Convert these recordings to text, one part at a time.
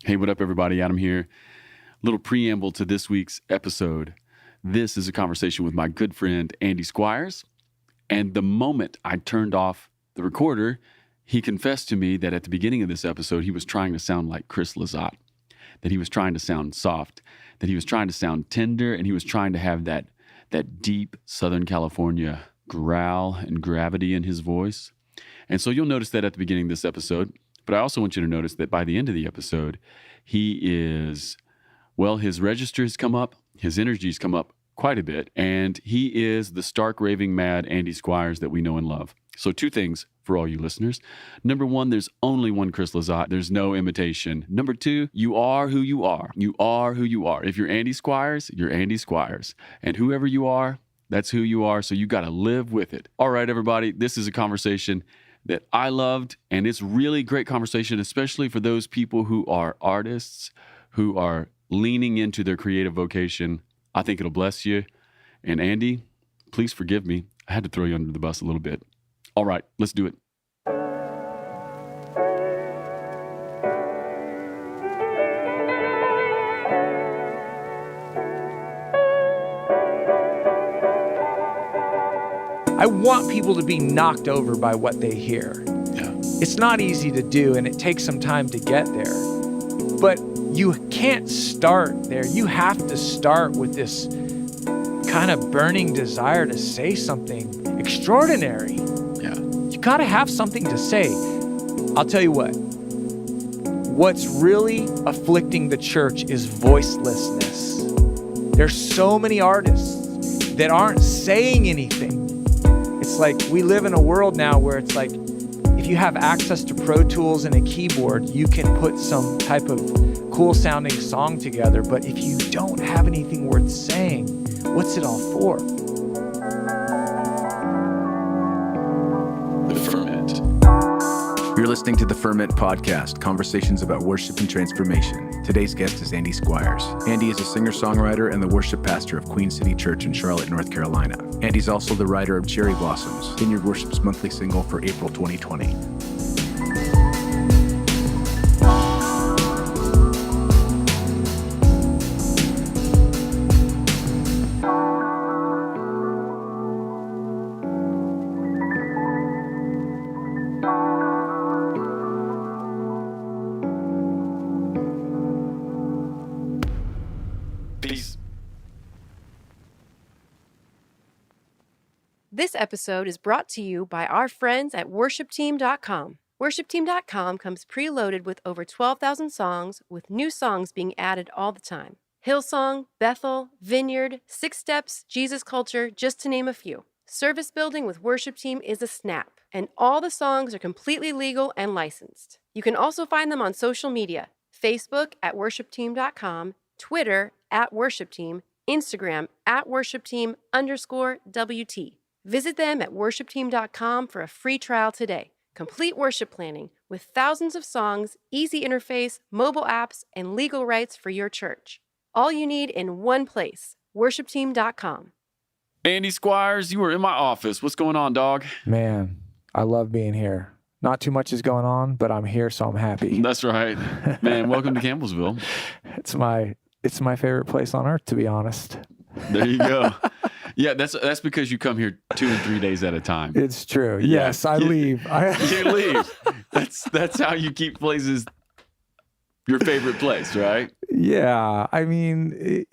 Hey, what up, everybody? Adam here. Little preamble to this week's episode. This is a conversation with my good friend, Andy Squyres. And the moment I turned off the recorder, he confessed to me that at the beginning of this episode, he was trying to sound like Chris Lizotte, that he was trying to sound soft, that he was trying to sound tender, and he was trying to have that deep Southern California growl and gravity in his voice. And so you'll notice that at the beginning of this episode. But I also want you to notice that by the end of the episode, his register has come up, his energy's come up quite a bit, and he is the stark raving mad Andy Squyres that we know and love. So 2 things for all you listeners. Number 1, there's only one Chris Lizotte. There's no imitation. Number 2, you are who you are. You are who you are. If you're Andy Squyres, you're Andy Squyres. And whoever you are, that's who you are. So you got to live with it. All right, everybody, this is a conversation that I loved, and it's really great conversation, especially for those people who are artists, who are leaning into their creative vocation. I think it'll bless you. And Andy, please forgive me. I had to throw you under the bus a little bit. All right, let's do it. I want people to be knocked over by what they hear. Yeah. It's not easy to do, and it takes some time to get there. But you can't start there. You have to start with this kind of burning desire to say something extraordinary. Yeah. You gotta have something to say. I'll tell you what. What's really afflicting the church is voicelessness. There's so many artists that aren't saying anything. It's like we live in a world now where it's like if you have access to Pro Tools and a keyboard, you can put some type of cool sounding song together. But if you don't have anything worth saying, what's it all for? The Ferment. You're listening to the Ferment podcast, conversations about worship and transformation. Today's guest is Andy Squyres. Andy is a singer-songwriter and the worship pastor of Queen City Church in Charlotte, North Carolina. Andy's also the writer of Cherry Blossoms, Vineyard Worship's monthly single for April 2020. This episode is brought to you by our friends at worshipteam.com. Worshipteam.com comes preloaded with over 12,000 songs, with new songs being added all the time. Hillsong, Bethel, Vineyard, Six Steps, Jesus Culture, just to name a few. Service building with Worship Team is a snap, and all the songs are completely legal and licensed. You can also find them on social media, Facebook at worshipteam.com, Twitter at worshipteam, Instagram at worshipteam_WT. Visit them at worshipteam.com for a free trial today. Complete worship planning with thousands of songs, easy interface, mobile apps, and legal rights for your church. All you need in one place, worshipteam.com. Andy Squyres, you were in my office. What's going on, dog? Man, I love being here. Not too much is going on, but I'm here, so I'm happy. That's right. Man, welcome to Campbellsville. It's my favorite place on earth, to be honest. There you go. Yeah, that's because you come here 2 and 3 days at a time. It's true. Yeah. Yes, I leave. You leave. That's how you keep places your favorite place, right? Yeah, I mean,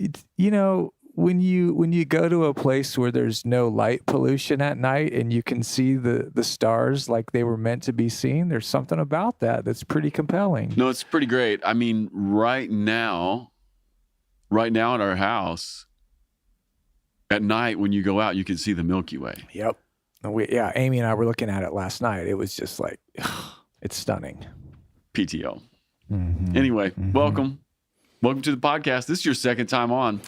when you go to a place where there's no light pollution at night and you can see the stars like they were meant to be seen, there's something about that that's pretty compelling. No, it's pretty great. I mean, right now at our house, at night when you go out, you can see the Milky Way. Yep. Amy and I were looking at it last night. It was just like, it's stunning. PTO. Mm-hmm. Anyway, welcome to the podcast. This is your second time on.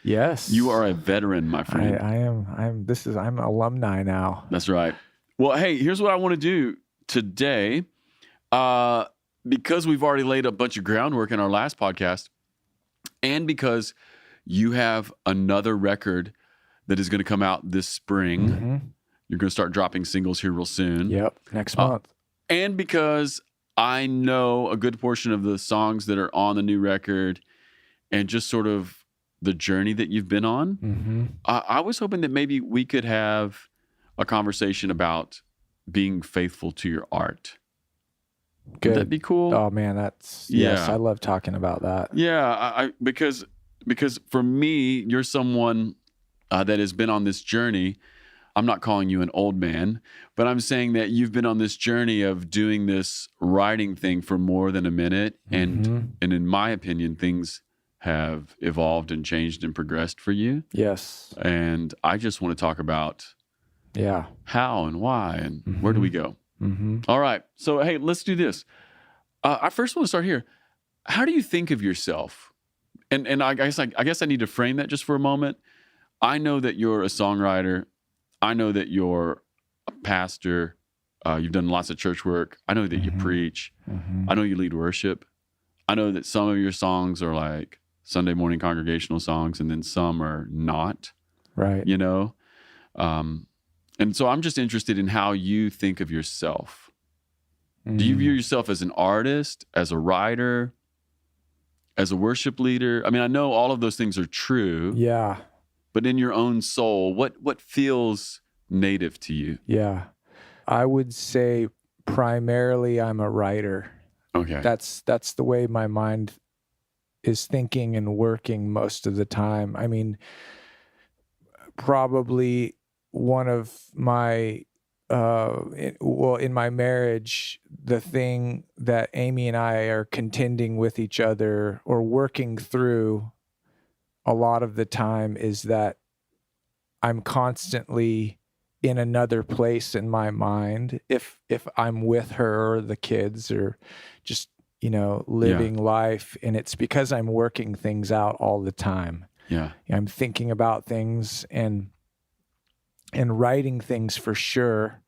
Yes. You are a veteran, my friend. I am. I'm an alumni now. That's right. Well, hey, here's what I want to do today. Because we've already laid a bunch of groundwork in our last podcast, and because you have another record that is going to come out this spring. Mm-hmm. You're going to start dropping singles here real soon. Yep, next month. And because I know a good portion of the songs that are on the new record and just sort of the journey that you've been on. Mm-hmm. I was hoping that maybe we could have a conversation about being faithful to your art. Good. Would that be cool? Oh man, yes, Yeah. I love talking about that. Yeah, because for me, you're someone that has been on this journey. I'm not calling you an old man, but I'm saying that you've been on this journey of doing this writing thing for more than a minute. And in my opinion, things have evolved and changed and progressed for you. Yes. And I just want to talk about Yeah. how and why and where do we go? Mm-hmm. All right. So, hey, let's do this. I first want to start here. How do you think of yourself? And I guess I need to frame that just for a moment. I know that you're a songwriter. I know that you're a pastor. You've done lots of church work. I know that you preach. I know you lead worship. I know that some of your songs are like Sunday morning congregational songs, and then some are not. Right. You know? And so I'm just interested in how you think of yourself. Do you view yourself as an artist, as a writer, as a worship leader? I mean, I know all of those things are true. Yeah. But in your own soul, what feels native to you? Yeah. I would say primarily I'm a writer. Okay. That's the way my mind is thinking and working most of the time. I mean, probably one of my in my marriage, the thing that Amy and I are contending with each other or working through a lot of the time is that I'm constantly in another place in my mind if I'm with her or the kids or just, living life. And it's because I'm working things out all the time. Yeah. I'm thinking about things and writing things for sure.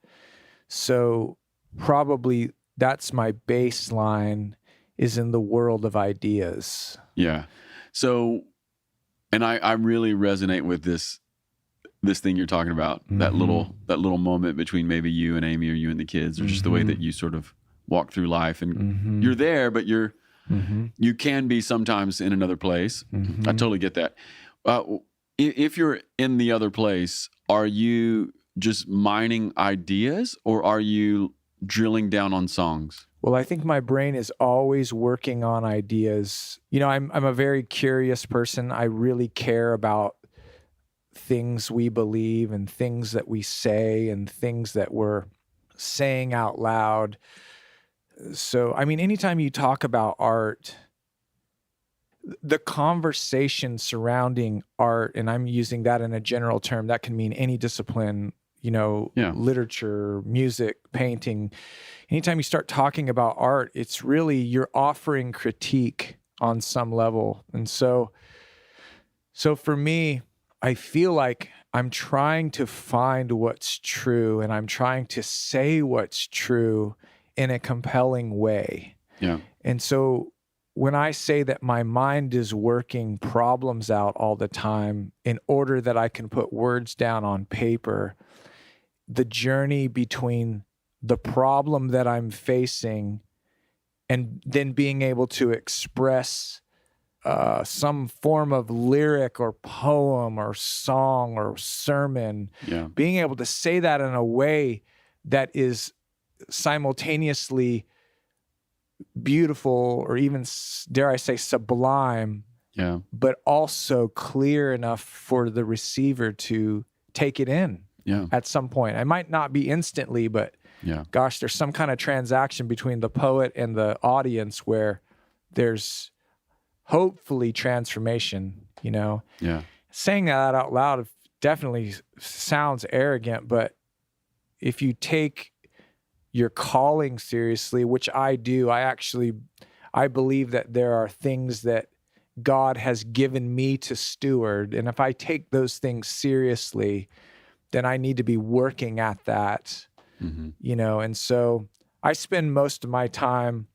So probably that's my baseline is in the world of ideas. Yeah. So, and I really resonate with this thing you're talking about, that little moment between maybe you and Amy or you and the kids, or just the way that you sort of walk through life and you're there, but you can be sometimes in another place. I totally get that. If you're in the other place, are you just mining ideas or are you drilling down on songs? Well, I think my brain is always working on ideas. I'm a very curious person. I really care about things we believe and things that we say and things that we're saying out loud. So, I mean, anytime you talk about art, the conversation surrounding art, and I'm using that in a general term, that can mean any discipline, literature, music, painting. Anytime you start talking about art, it's really you're offering critique on some level. And so for me, I feel like I'm trying to find what's true and I'm trying to say what's true in a compelling way. Yeah. And so when I say that my mind is working problems out all the time in order that I can put words down on paper, the journey between the problem that I'm facing and then being able to express some form of lyric or poem or song or sermon, being able to say that in a way that is simultaneously beautiful or even, dare I say, sublime, but also clear enough for the receiver to take it in at some point. I might not be instantly, but gosh, there's some kind of transaction between the poet and the audience where there's hopefully transformation, Saying that out loud definitely sounds arrogant, but if you take your calling seriously, which I do, I believe that there are things that God has given me to steward. And if I take those things seriously, then I need to be working at that, and so I spend most of my time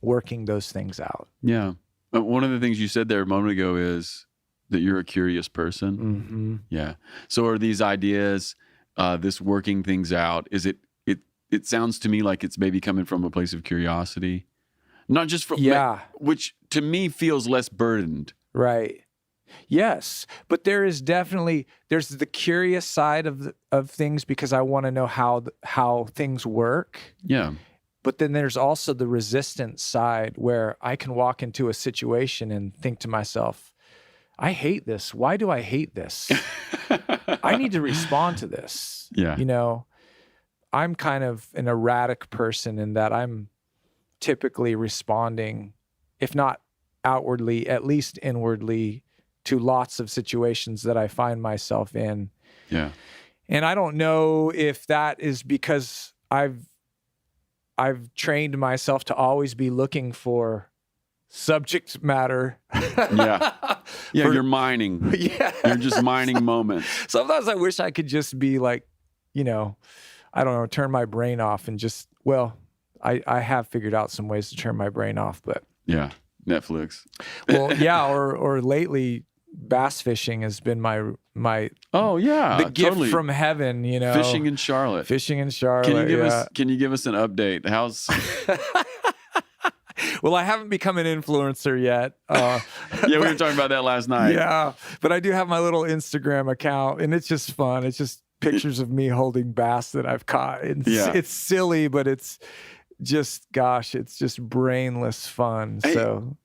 working those things out. Yeah. One of the things you said there a moment ago is that you're a curious person. Yeah. So are these ideas, this working things out, is it sounds to me like it's maybe coming from a place of curiosity, not just from which to me feels less burdened. Right. Yes, but there's the curious side of things because I want to know how things work. Yeah. But then there's also the resistance side where I can walk into a situation and think to myself, I hate this. Why do I hate this? I need to respond to this. Yeah. You know, I'm kind of an erratic person in that I'm typically responding, if not outwardly, at least inwardly, to lots of situations that I find myself in. Yeah. And I don't know if that is because I've trained myself to always be looking for subject matter. Yeah. Yeah, you're mining. Yeah. You're just mining moments. Sometimes I wish I could just be like, you know, I don't know, turn my brain off and just, well, I have figured out some ways to turn my brain off, but. Yeah, Netflix. Well, yeah, or lately bass fishing has been my oh yeah, the gift totally. from heaven, you know. Fishing in Charlotte. Can you give us an update? How's Well, I haven't become an influencer yet. Yeah, we were talking about that last night. Yeah, but I do have my little Instagram account, and it's just fun. It's just pictures of me holding bass that I've caught. It's silly, but it's just, gosh, it's just brainless fun. Hey, so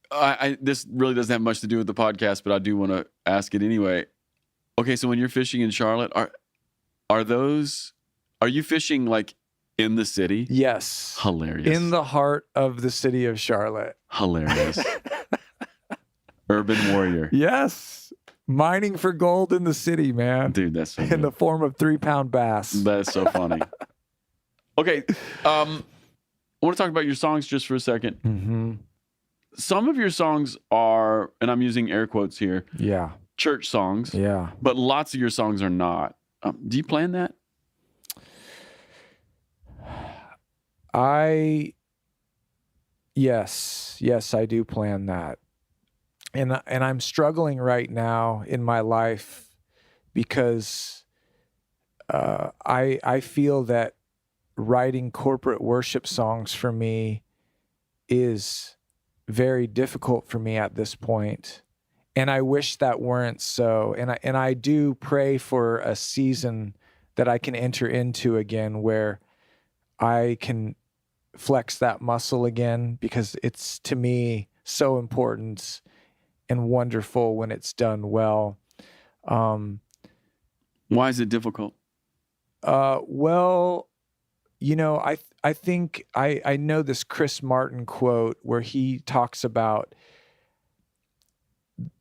this really doesn't have much to do with the podcast, but I do want to ask it anyway. Okay, so when you're fishing in Charlotte, are you fishing like in the city? Yes. Hilarious. In the heart of the city of Charlotte. Hilarious. Urban warrior. Yes. Mining for gold in the city, man. Dude, that's so in good. the form of 3-pound bass. That's so funny. Okay. I want to talk about your songs just for a second. Mm-hmm. Some of your songs are, and I'm using air quotes here, church songs. Yeah. But lots of your songs are not. Do you plan that? Yes, I do plan that. And I'm struggling right now in my life because I feel that writing corporate worship songs for me is very difficult for me at this point. And I wish that weren't so. And I do pray for a season that I can enter into again where I can flex that muscle again, because it's, to me, so important and wonderful when it's done well. Why is it difficult? Well, you know, I think I know this Chris Martin quote where he talks about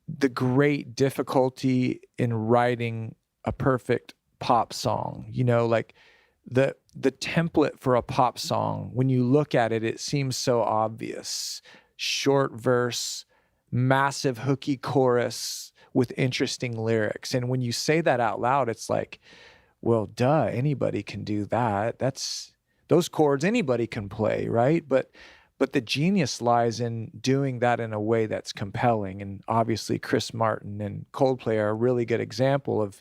the great difficulty in writing a perfect pop song. You know, like the template for a pop song, when you look at it, it seems so obvious. Short verse, massive hooky chorus with interesting lyrics. And when you say that out loud, it's like, well, duh, anybody can do that. Those chords anybody can play, right? But the genius lies in doing that in a way that's compelling. And obviously Chris Martin and Coldplay are a really good example of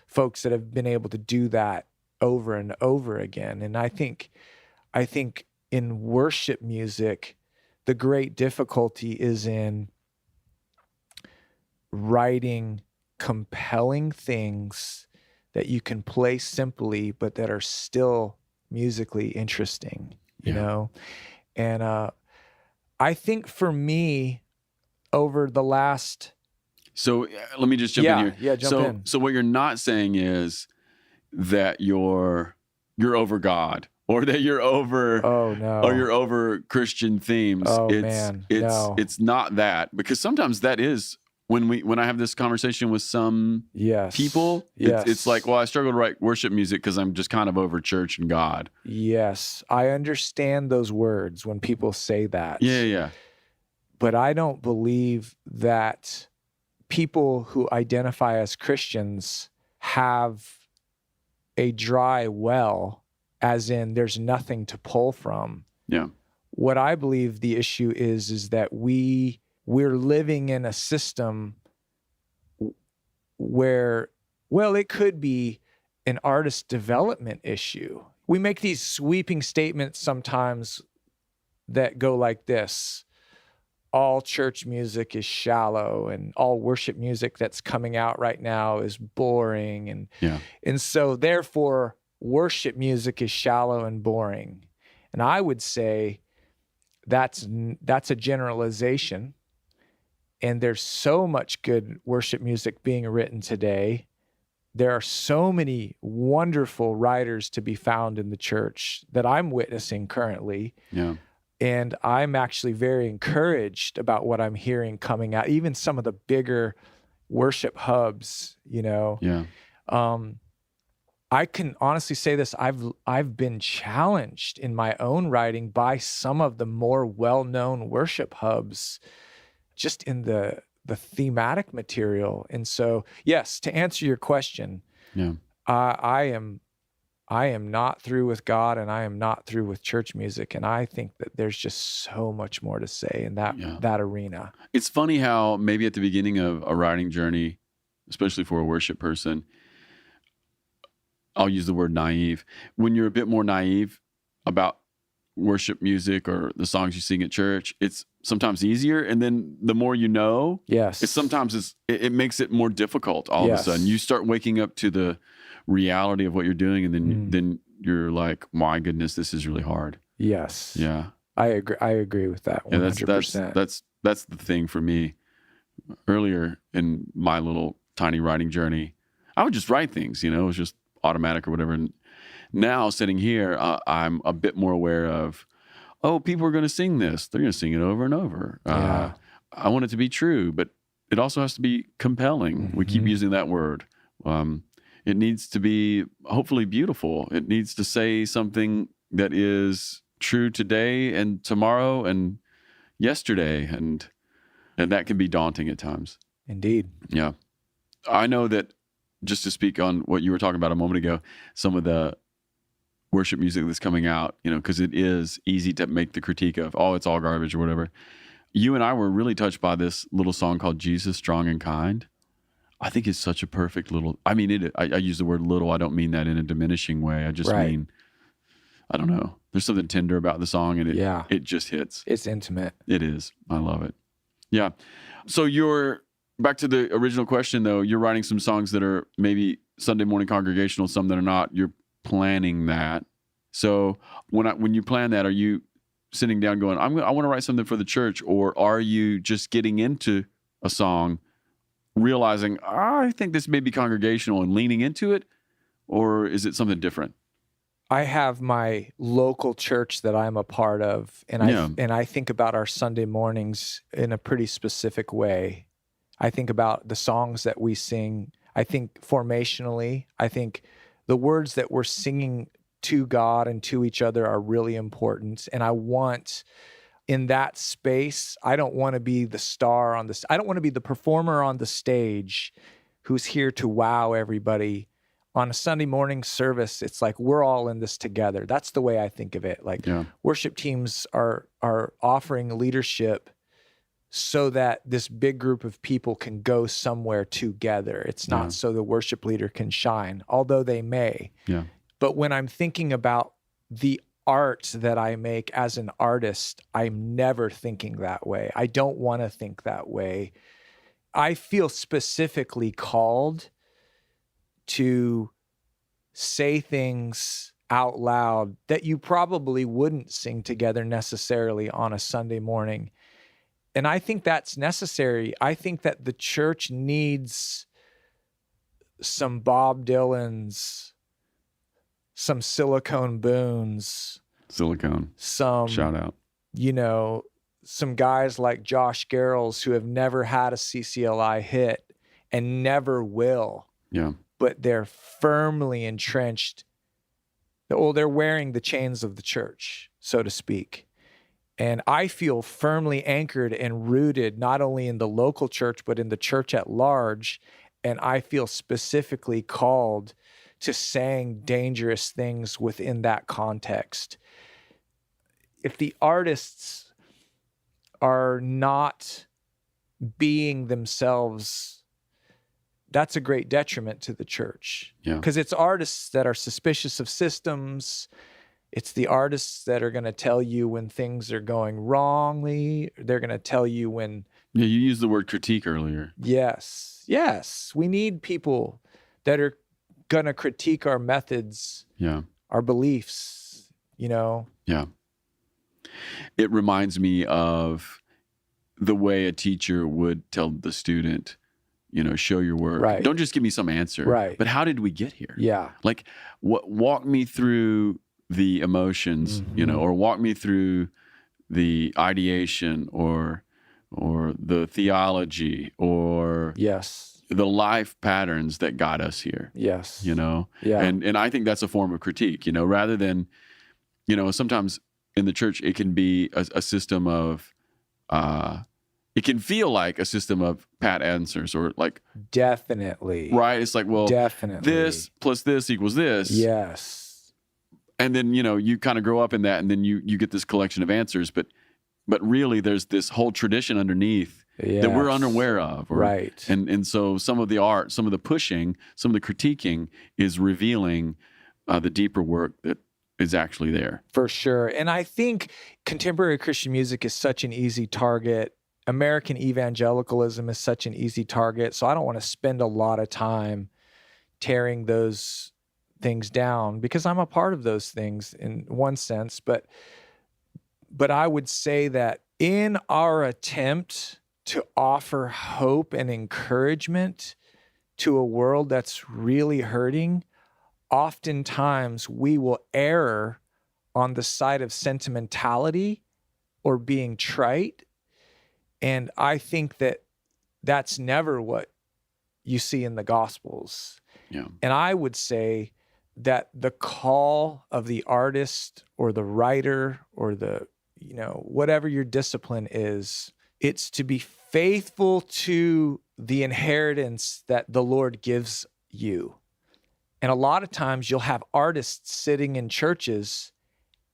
folks that have been able to do that over and over again. And I think in worship music, the great difficulty is in writing compelling things that you can play simply, but that are still musically interesting, you know? And I think for me, over the last... So let me just jump in here. Yeah, jump in. So what you're not saying is that you're over God, or that you're over or you're over Christian themes. It's not that, because sometimes that is when I have this conversation with some people, it's like, well, I struggle to write worship music because I'm just kind of over church and God. Yes, I understand those words when people say that. Yeah. But I don't believe that people who identify as Christians have a dry well, as in there's nothing to pull from. Yeah. What I believe the issue is that we're living in a system where, well, it could be an artist development issue. We make these sweeping statements sometimes that go like this: all church music is shallow, and all worship music that's coming out right now is boring. And so therefore, worship music is shallow and boring. And I would say that's a generalization. And there's so much good worship music being written today. There are so many wonderful writers to be found in the church that I'm witnessing currently. Yeah. And I'm actually very encouraged about what I'm hearing coming out, even some of the bigger worship hubs, Yeah. I can honestly say this: I've been challenged in my own writing by some of the more well-known worship hubs, just in the thematic material. And so, yes, to answer your question, Yeah. I am not through with God, and I am not through with church music. And I think that there's just so much more to say in that arena. It's funny how maybe at the beginning of a writing journey, especially for a worship person, I'll use the word naive. When you're a bit more naive about worship music or the songs you sing at church, it's sometimes easier. And then the more you know, Yes, it makes it more difficult all of a sudden. You start waking up to the reality of what you're doing, and then you're like, my goodness, this is really hard. Yes. Yeah. I agree with that 100%. That's the thing for me. Earlier in my little tiny writing journey, I would just write things, it was just automatic or whatever. And now sitting here, I'm a bit more aware of, people are going to sing this. They're going to sing it over and over. I want it to be true, but it also has to be compelling. Mm-hmm. We keep using that word. It needs to be hopefully beautiful. It needs to say something that is true today and tomorrow and yesterday. And that can be daunting at times. Indeed. Yeah. I know that, just to speak on what you were talking about a moment ago, some of the worship music that's coming out, because it is easy to make the critique of, it's all garbage or whatever. You and I were really touched by this little song called Jesus, Strong and Kind. I think it's such a perfect little, I use the word little. I don't mean that in a diminishing way. I just mean, I don't know. There's something tender about the song, and it just hits. It's intimate. It is. I love it. Yeah. So you're back to the original question, though. You're writing some songs that are maybe Sunday morning congregational, some that are not. You're planning that. So when you plan that, are you sitting down going, I want to write something for the church, or are you just getting into a song, realizing, I think this may be congregational, and leaning into it, or is it something different? I have my local church that I'm a part of, and I think about our Sunday mornings in a pretty specific way. I think about the songs that we sing. I think formationally, I think the words that we're singing to God and to each other are really important. And I want, in that space, I don't want to be the star on this. I don't want to be the performer on the stage who's here to wow everybody. On a Sunday morning service, it's like we're all in this together. That's the way I think of it. Worship teams are offering leadership so that this big group of people can go somewhere together. It's not so the worship leader can shine, although they may. Yeah. But when I'm thinking about the art that I make as an artist, I'm never thinking that way. I don't want to think that way. I feel specifically called to say things out loud that you probably wouldn't sing together necessarily on a Sunday morning. And I think that's necessary. I think that the church needs some Bob Dylans, some Silicone Boones. Some, shout out. Some guys like Josh Garrels who have never had a CCLI hit and never will. Yeah. But they're firmly entrenched. They're wearing the chains of the church, so to speak. And I feel firmly anchored and rooted not only in the local church, but in the church at large. And I feel specifically called to saying dangerous things within that context. If the artists are not being themselves, that's a great detriment to the church. Yeah. Because it's artists that are suspicious of systems. It's the artists that are going to tell you when things are going wrongly. They're going to tell you when... Yeah, you used the word critique earlier. Yes. We need people that are going to critique our methods, our beliefs, Yeah. It reminds me of the way a teacher would tell the student, show your work. Right. Don't just give me some answer. Right. But how did we get here? Yeah. Like, walk me through the emotions, or walk me through the ideation or the theology or Yes. the life patterns that got us here. Yes. Yeah. And I think that's a form of critique, rather than, sometimes in the church, it can be a system of, it can feel like a system of pat answers or like. Definitely. Right. It's like, well, definitely. This plus this equals this. Yes. And then, you kind of grow up in that, and then you get this collection of answers, but really there's this whole tradition underneath that we're unaware of. Right. And so some of the art, some of the pushing, some of the critiquing is revealing the deeper work that is actually there. For sure. And I think contemporary Christian music is such an easy target. American evangelicalism is such an easy target. So I don't want to spend a lot of time tearing those things down, because I'm a part of those things in one sense. But I would say that in our attempt to offer hope and encouragement to a world that's really hurting, oftentimes we will err on the side of sentimentality or being trite. And I think that that's never what you see in the Gospels. Yeah. And I would say that the call of the artist or the writer or the, whatever your discipline is, it's to be faithful to the inheritance that the Lord gives you. And a lot of times you'll have artists sitting in churches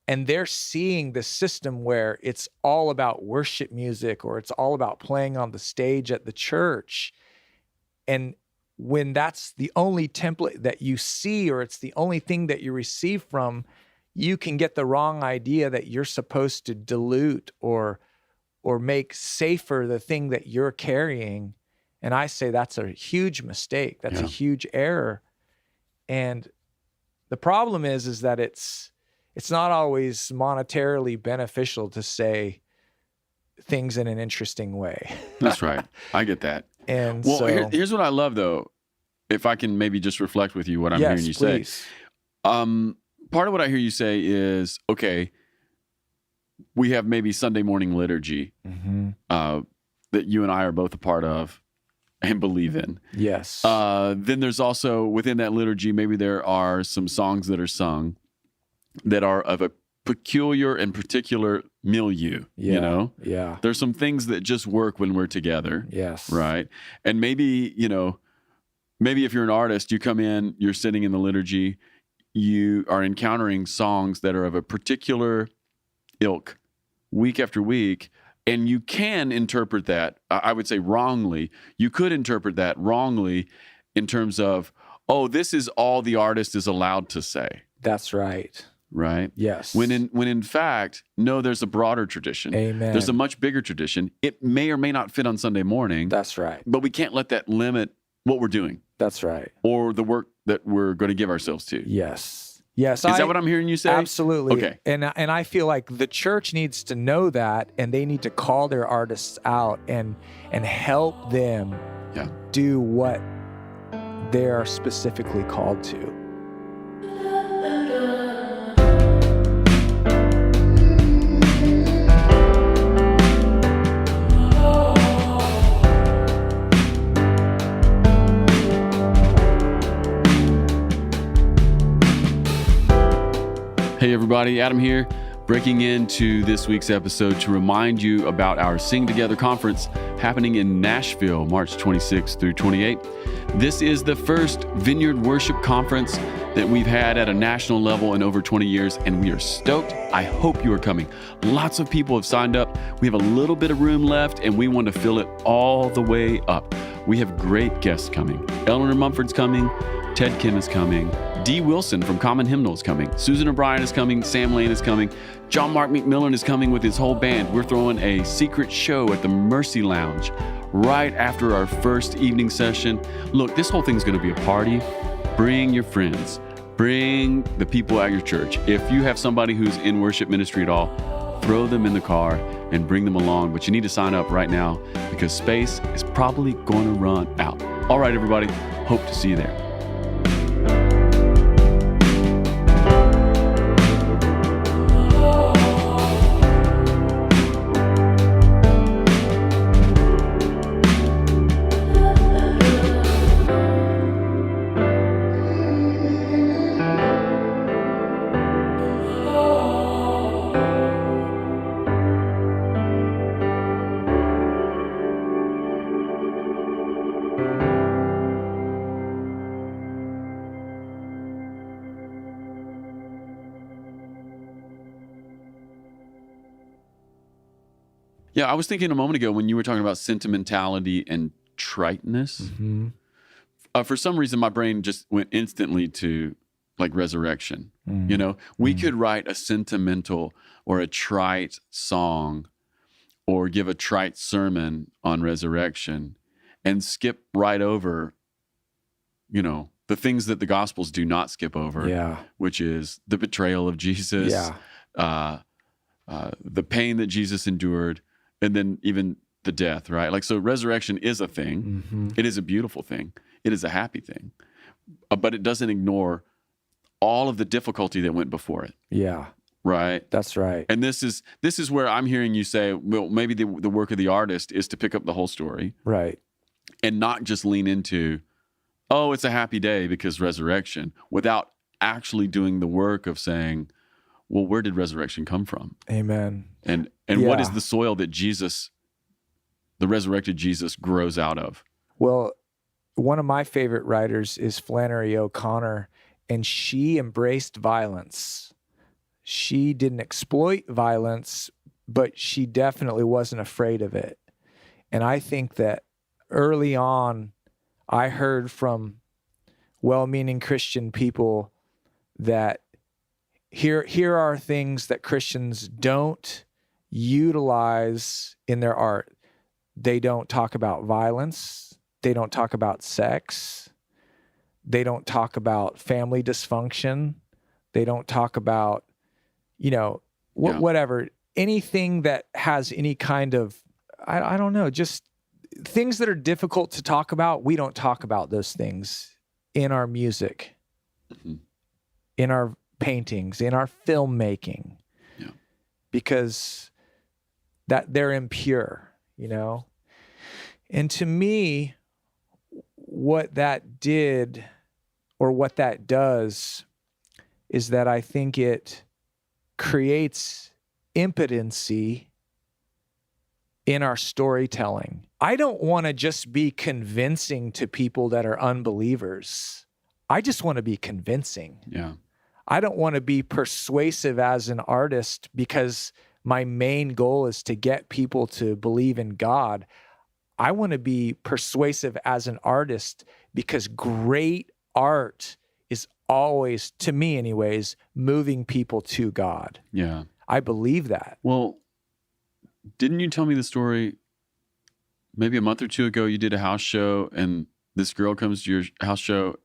and they're seeing the system where it's all about worship music or it's all about playing on the stage at the church. And when that's the only template that you see, or it's the only thing that you receive from, you can get the wrong idea that you're supposed to dilute or make safer the thing that you're carrying. And I say that's a huge mistake. That's a huge error. And the problem is that it's not always monetarily beneficial to say things in an interesting way. That's right. I get that. And well, so, here's what I love, though, if I can maybe just reflect with you what I'm hearing you say. Part of what I hear you say is, okay, we have maybe Sunday morning liturgy that you and I are both a part of and believe in. Yes. Then there's also, within that liturgy, maybe there are some songs that are sung that are of a peculiar and particular milieu, Yeah. There's some things that just work when we're together. Yes. Right. And maybe, maybe if you're an artist, you come in, you're sitting in the liturgy, you are encountering songs that are of a particular ilk week after week, and you can interpret that, I would say wrongly. You could interpret that wrongly in terms of, oh, this is all the artist is allowed to say. That's right. Right? Yes. When in fact, no, there's a broader tradition. Amen. There's a much bigger tradition. It may or may not fit on Sunday morning. That's right. But we can't let that limit what we're doing. That's right. Or the work that we're going to give ourselves to. Yes. Yes. Is that what I'm hearing you say? Absolutely. Okay. And I feel like the church needs to know that, and they need to call their artists out and help them do what they are specifically called to. Hey everybody, Adam here, breaking into this week's episode to remind you about our Sing Together conference happening in Nashville, March 26th through 28th. This is the first Vineyard Worship conference that we've had at a national level in over 20 years, and we are stoked. I hope you are coming. Lots of people have signed up. We have a little bit of room left, and we want to fill it all the way up. We have great guests coming. Eleanor Mumford's coming. Ted Kim is coming. Dee Wilson from Common Hymnal is coming. Susan O'Brien is coming. Sam Lane is coming. John Mark McMillan is coming with his whole band. We're throwing a secret show at the Mercy Lounge right after our first evening session. Look, this whole thing's going to be a party. Bring your friends. Bring the people at your church. If you have somebody who's in worship ministry at all, throw them in the car and bring them along. But you need to sign up right now because space is probably going to run out. All right, everybody. Hope to see you there. Yeah, I was thinking a moment ago when you were talking about sentimentality and triteness. For some reason, my brain just went instantly to like resurrection. You know, we could write a sentimental or a trite song or give a trite sermon on resurrection and skip right over, you know, the things that the Gospels do not skip over, which is the betrayal of Jesus, the pain that Jesus endured, and then even the death, right? Like, so resurrection is a thing. It is a beautiful thing. It is a happy thing. But it doesn't ignore all of the difficulty that went before it. Yeah. Right? That's right. And this is where I'm hearing you say, well, maybe the work of the artist is to pick up the whole story. Right. And not just lean into, oh, it's a happy day because resurrection, without actually doing the work of saying, well, where did resurrection come from? Amen. And what is the soil that Jesus, the resurrected Jesus, grows out of? Well, one of my favorite writers is Flannery O'Connor, and she embraced violence. She didn't exploit violence, but she definitely wasn't afraid of it. And I think that early on, I heard from well-meaning Christian people that here are things that Christians don't utilize in their art. They don't talk about violence. They don't talk about sex. They don't talk about family dysfunction. They don't talk about, you know, whatever, anything that has any kind of, I don't know, just things that are difficult to talk about. We don't talk about those things in our music, in our paintings, in our filmmaking, because that they're impure, you know? And to me, what that did, or what that does, is that I think it creates impotency in our storytelling. I don't want to just be convincing to people that are unbelievers. I just want to be convincing. Yeah. I don't want to be persuasive as an artist because my main goal is to get people to believe in God. I want to be persuasive as an artist because great art is always, to me anyways, moving people to God. Yeah. I believe that. Well, didn't you tell me the story maybe a month or two ago? You did a house show and this girl comes to your house show.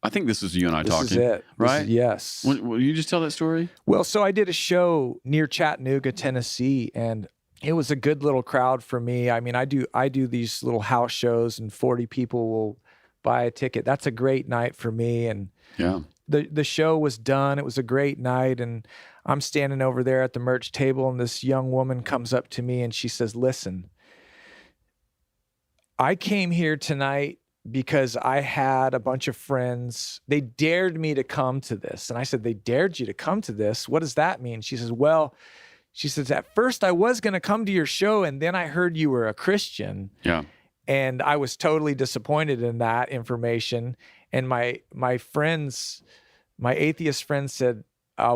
I think this is you and I talking. This is it. Right? Yes. Will you just tell that story? Well, so I did a show near Chattanooga, Tennessee, and it was a good little crowd for me. I mean, I do these little house shows and 40 people will buy a ticket. That's a great night for me. And the show was done. It was a great night. And I'm standing over there at the merch table and this young woman comes up to me and she says, listen, I came here tonight because I had a bunch of friends. They dared me to come to this. And I said, they dared you to come to this? What does that mean? She says, well, she says, at first I was going to come to your show and then I heard you were a Christian. Yeah. And I was totally disappointed in that information. And my friends, my atheist friends said,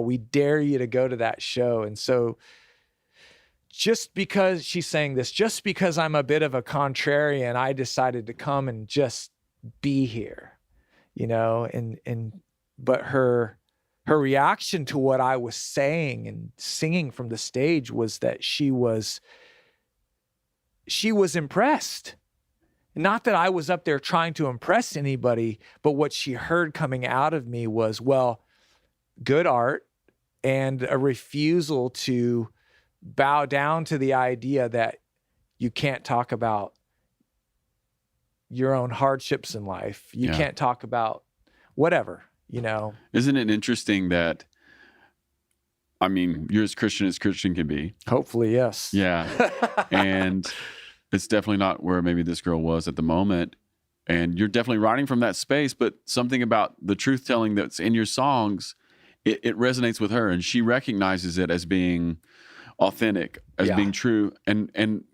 we dare you to go to that show. And so just because she's saying this, just because I'm a bit of a contrarian, I decided to come and just be here, but her reaction to what I was saying and singing from the stage was that she was impressed. Not that I was up there trying to impress anybody, but what she heard coming out of me was, well, good art and a refusal to bow down to the idea that you can't talk about your own hardships in life. You can't talk about whatever, Isn't it interesting that, you're as Christian can be. Hopefully, yes. Yeah. And it's definitely not where maybe this girl was at the moment. And you're definitely writing from that space, but something about the truth telling that's in your songs, it resonates with her, and she recognizes it as being authentic, as being true. And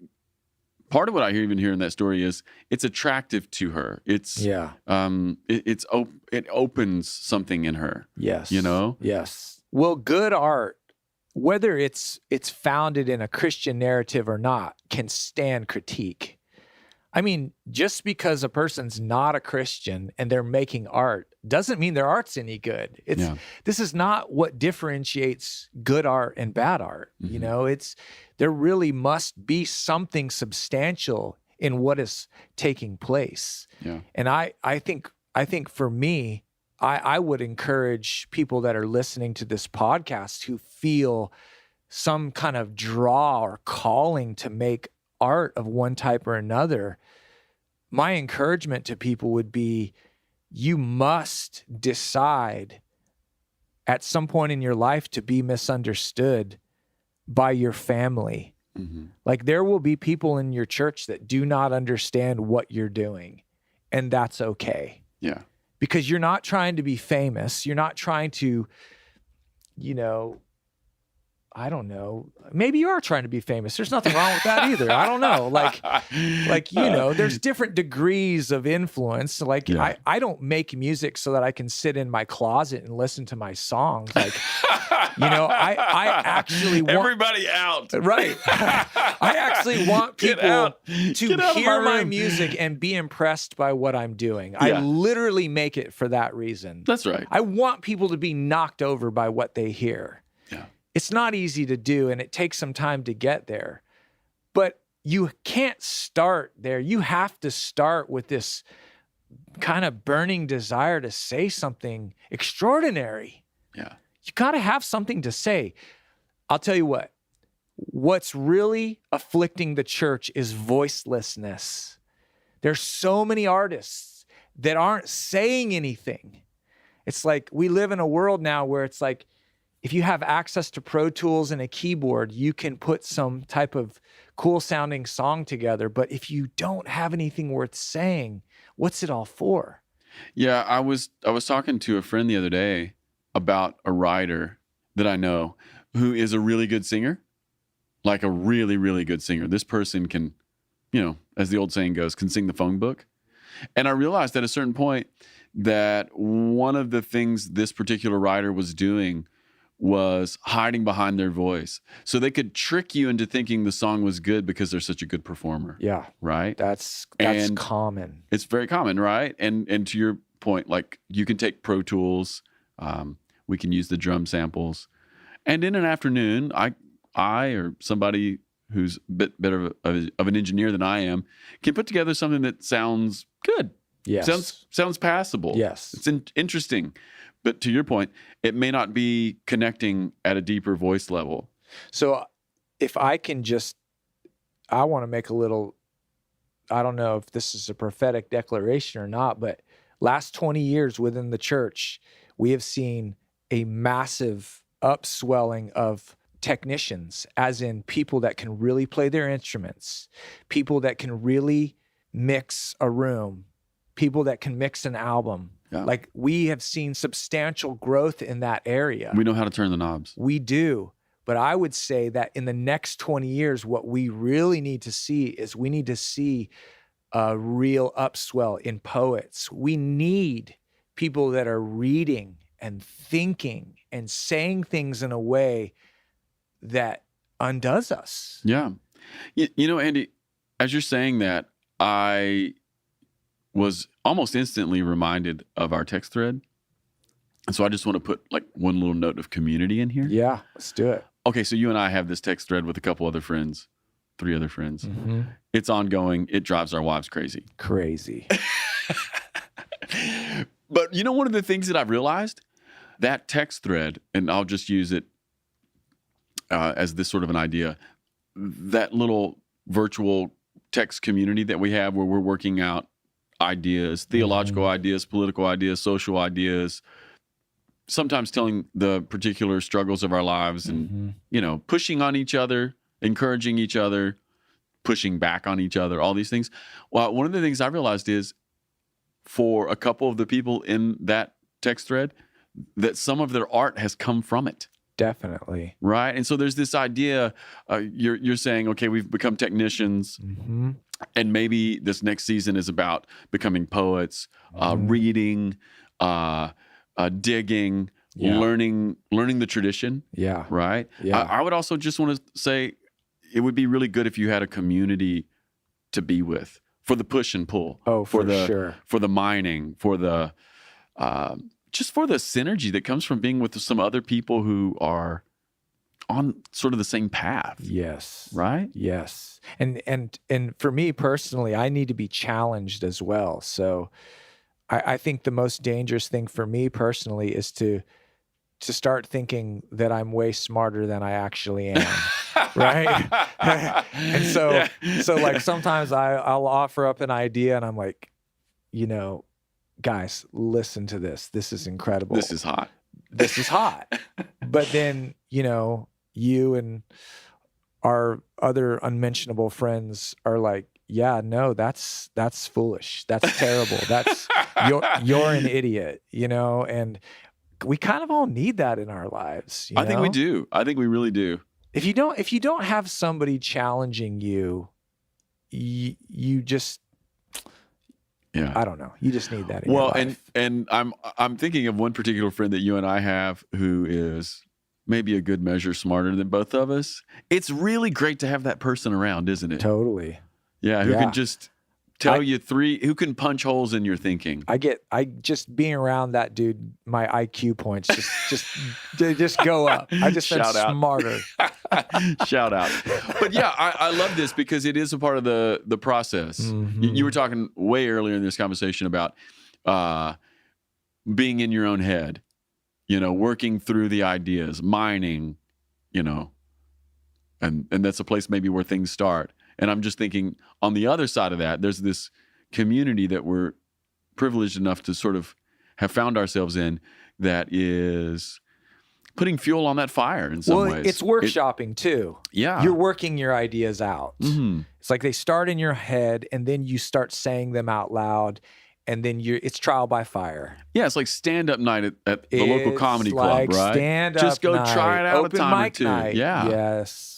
part of what I even hear in that story is it's attractive to her. It opens something in her. Yes. Yes. Well, good art, whether it's founded in a Christian narrative or not, can stand critique. Just because a person's not a Christian and they're making art doesn't mean their art's any good. This is not what differentiates good art and bad art. Mm-hmm. There really must be something substantial in what is taking place. Yeah. And I think for me, I would encourage people that are listening to this podcast who feel some kind of draw or calling to make art of one type or another. My encouragement to people would be, you must decide at some point in your life to be misunderstood by your family. Mm-hmm. Like, there will be people in your church that do not understand what you're doing, and that's okay. Yeah. Because you're not trying to be famous. You're not trying to, I don't know. Maybe you are trying to be famous. There's nothing wrong with that either. I don't know. There's different degrees of influence. I don't make music so that I can sit in my closet and listen to my songs. I actually want everybody out. Right. I actually want people to hear my music and be impressed by what I'm doing. I literally make it for that reason. That's right. I want people to be knocked over by what they hear. Yeah. It's not easy to do, and it takes some time to get there. But you can't start there. You have to start with this kind of burning desire to say something extraordinary. Yeah. You got to have something to say. I'll tell you what's really afflicting the church is voicelessness. There's so many artists that aren't saying anything. It's like we live in a world now where it's like, if you have access to Pro Tools and a keyboard, you can put some type of cool sounding song together. But if you don't have anything worth saying, what's it all for? Yeah, I was talking to a friend the other day about a writer that I know who is a really good singer, like a really, really good singer. This person can, as the old saying goes, can sing the phone book. And I realized at a certain point that one of the things this particular writer was doing was hiding behind their voice. So they could trick you into thinking the song was good because they're such a good performer. Yeah. Right? That's common. It's very common, right? And to your point, like, you can take Pro Tools, we can use the drum samples. And in an afternoon, I or somebody who's a bit better of an engineer than I am can put together something that sounds good. Yes. Sounds passable. Yes. It's interesting. But to your point, it may not be connecting at a deeper voice level. So if I can I want to make a little, I don't know if this is a prophetic declaration or not, but last 20 years within the church, we have seen a massive upswelling of technicians, as in people that can really play their instruments, people that can really mix a room, people that can mix an album. Yeah. Like, we have seen substantial growth in that area. We know how to turn the knobs. We do. But I would say that in the next 20 years, what we really need to see is we need to see a real upswell in poets. We need people that are reading and thinking and saying things in a way that undoes us. Yeah. You know, Andy, as you're saying that, I was almost instantly reminded of our text thread. And so I just want to put like one little note of community in here. Yeah, let's do it. Okay, so you and I have this text thread with a couple other friends, 3 other friends. Mm-hmm. It's ongoing. It drives our wives crazy. Crazy. But you know, one of the things that I've realized, that text thread, and I'll just use it as this sort of an idea, that little virtual text community that we have where we're working out ideas, theological ideas, political ideas, social ideas, sometimes telling the particular struggles of our lives and, you know, pushing on each other, encouraging each other, pushing back on each other, all these things. Well, one of the things I realized is for a couple of the people in that text thread, that some of their art has come from it. Definitely. Right. And so there's this idea, you're saying, okay, we've become technicians, and maybe this next season is about becoming poets, reading, digging, learning the tradition. Yeah. Right. Yeah. I would also just want to say it would be really good if you had a community to be with for the push and pull. Oh, for sure. For the mining, for the, just for the synergy that comes from being with some other people who are on sort of the same path. Yes. Right? Yes. And for me personally, I need to be challenged as well. So I think the most dangerous thing for me personally is to start thinking that I'm way smarter than I actually am. Right? And so like sometimes I'll offer up an idea and I'm like, you know, guys, listen to this. This is incredible. This is hot. This is hot. But then, you know, you and our other unmentionable friends are like, yeah, no, that's foolish. That's terrible. That's you're an idiot, you know? And we kind of all need that in our lives. I think we do. I think we really do. If you don't have somebody challenging you, you just, yeah, I don't know. You just need that in your life. and I'm thinking of one particular friend that you and I have who is maybe a good measure smarter than both of us. It's really great to have that person around, isn't it? Totally. Yeah, who can just tell you who can punch holes in your thinking. I just being around that dude, my IQ points just go up. I just been smarter. Shout out. But yeah, I love this because it is a part of the process. You were talking way earlier in this conversation about being in your own head, you know, working through the ideas, mining, you know, and that's a place maybe where things start. And I'm just thinking on the other side of that, there's this community that we're privileged enough to sort of have found ourselves in that is putting fuel on that fire in some ways. It's workshopping too. Yeah. You're working your ideas out. It's like they start in your head and then you start saying them out loud and then it's trial by fire. Yeah, it's like stand-up night at the local comedy club, right? Stand-up just go night, try it out open a time mic or two. night. Yeah. Yes.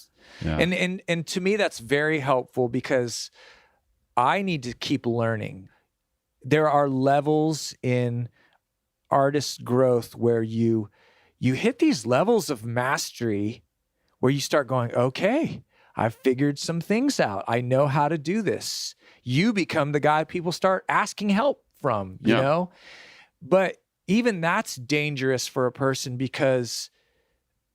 Yeah. And to me, that's very helpful because I need to keep learning. There are levels in artist growth where you hit these levels of mastery where you start going, okay, I've figured some things out. I know how to do this. You become the guy people start asking help from, you know? But even that's dangerous for a person because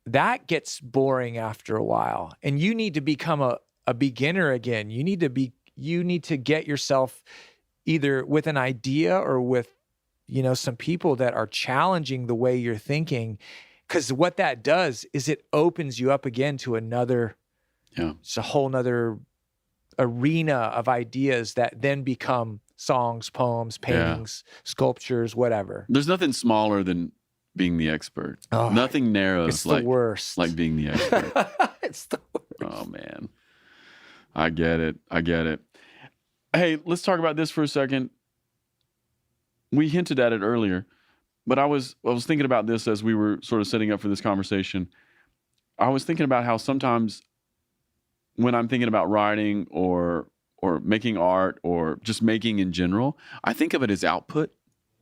that gets boring after a while, and you need to become a beginner again. You need to get yourself either with an idea or with, you know, some people that are challenging the way you're thinking. Because what that does is it opens you up again to another, it's a whole nother arena of ideas that then become songs, poems, paintings, sculptures, whatever. There's nothing smaller than being the expert. Nothing narrows it's the worst. Like being the expert. It's the worst. Oh man. I get it. Hey, let's talk about this for a second. We hinted at it earlier, but I was thinking about this as we were sort of setting up for this conversation. I was thinking about how sometimes when I'm thinking about writing or making art or just making in general, I think of it as output.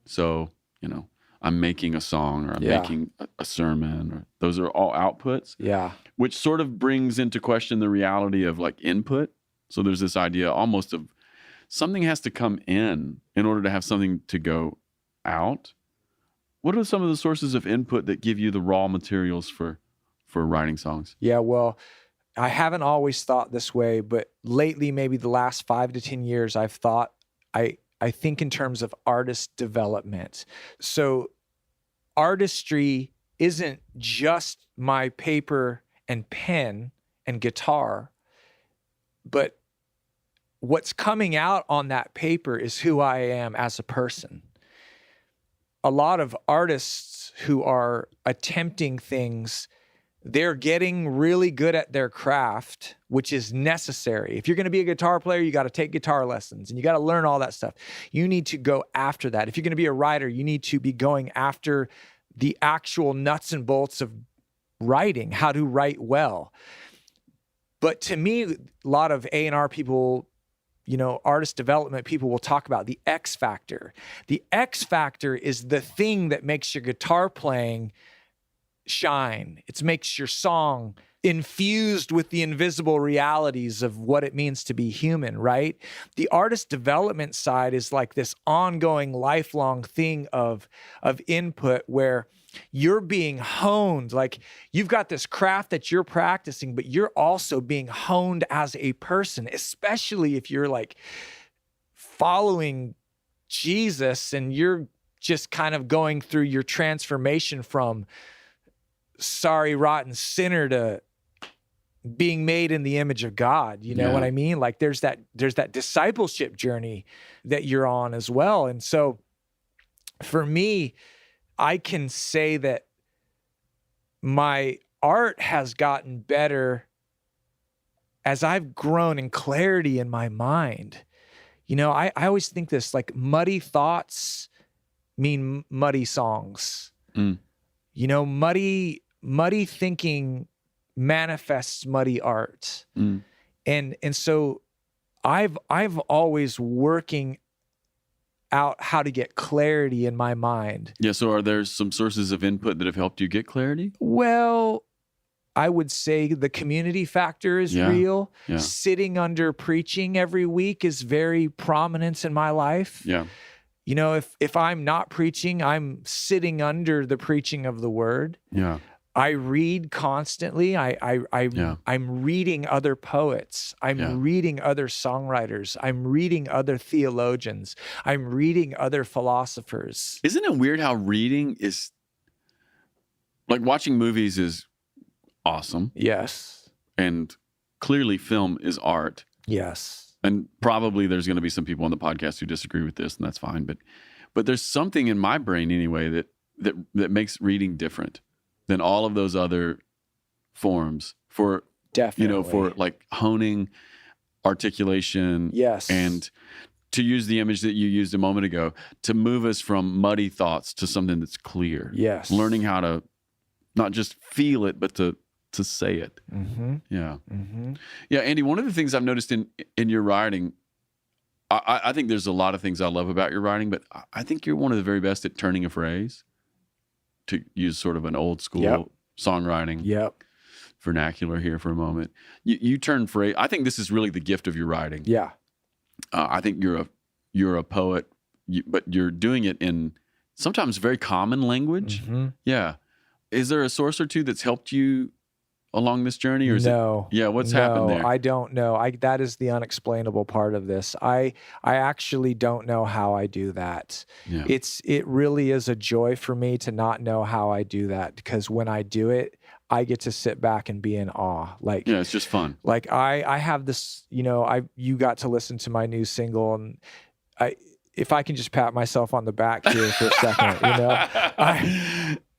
So, you know, I'm making a song or I'm Yeah. making a sermon. Or, those are all outputs, Yeah. which sort of brings into question the reality of like input. So there's this idea almost of something has to come in order to have something to go out. What are some of the sources of input that give you the raw materials for writing songs? Yeah, well, I haven't always thought this way, but lately, maybe the last 5 to 10 years, I've thought, I think in terms of artist development. So artistry isn't just my paper and pen and guitar, but what's coming out on that paper is who I am as a person. A lot of artists who are attempting things, they're getting really good at their craft, which is necessary. If you're going to be a guitar player, you got to take guitar lessons and you got to learn all that stuff. You need to go after that. If you're going to be a writer, you need to be going after the actual nuts and bolts of writing, how to write well. But to me, a lot of A&R people, artist development people will talk about the X factor. The X factor is the thing that makes your guitar playing shine. It makes your song infused with the invisible realities of what it means to be human, right? The artist development side is like this ongoing, lifelong thing of input where you're being honed. Like you've got this craft that you're practicing, but you're also being honed as a person, especially if you're like following Jesus and you're just kind of going through your transformation from sorry, rotten sinner to being made in the image of God. You know what I mean? Like there's that discipleship journey that you're on as well. And so for me, I can say that my art has gotten better as I've grown in clarity in my mind. I always think this, like muddy thoughts mean muddy songs. Muddy thinking manifests muddy art. And so I've always working out how to get clarity in my mind. Yeah, so are there some sources of input that have helped you get clarity? Well, I would say the community factor is real. Yeah. Sitting under preaching every week is very prominent in my life. Yeah. If I'm not preaching, I'm sitting under the preaching of the word. Yeah. I read constantly. I'm reading other poets. I'm reading other songwriters. I'm reading other theologians. I'm reading other philosophers. Isn't it weird how reading is, like watching movies is awesome. Yes. And clearly film is art. Yes. And probably there's going to be some people on the podcast who disagree with this, and that's fine. But there's something in my brain anyway that makes reading different than all of those other forms for, definitely, for like honing articulation. Yes. And to use the image that you used a moment ago, to move us from muddy thoughts to something that's clear. Yes. Learning how to not just feel it, but to say it. Mm-hmm. Yeah. Mm-hmm. Yeah, Andy, one of the things I've noticed in your writing, I think there's a lot of things I love about your writing, but I think you're one of the very best at turning a phrase, to use sort of an old school songwriting vernacular here for a moment. You turn phrase. I think this is really the gift of your writing. Yeah. I think you're a poet, but you're doing it in sometimes very common language. Mm-hmm. Yeah. Is there a source or two that's helped you along this journey, or is what's happened there? I don't know. That is the unexplainable part of this. I actually don't know how I do that. Yeah. It really is a joy for me to not know how I do that, because when I do it, I get to sit back and be in awe. Like, yeah, it's just fun. Like I have this, you got to listen to my new single, and if I can just pat myself on the back here for a second,